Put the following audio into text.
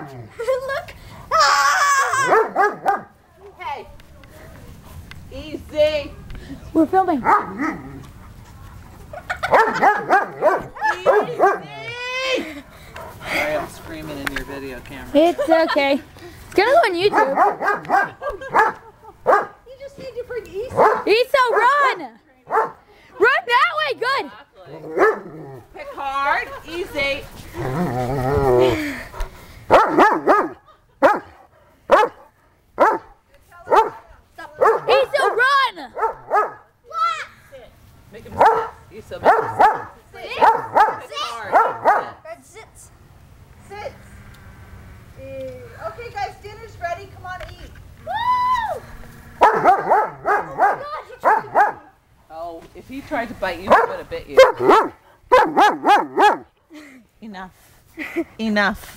Look. Ah! Hey. Easy. We're filming. Easy. Sorry, I'm screaming in your video camera. It's okay. It's gonna go on YouTube. You just need to bring Issa. Issa, run! Run that way, good! Pick hard, easy. Issa, run! Make him sit. Issa, make him sit. Pick hard. Red sits. Sits. Okay, guys, dinner's ready. Come on, eat. Woo! Oh, if he tried to bite you, he would have bit you. Enough. Enough.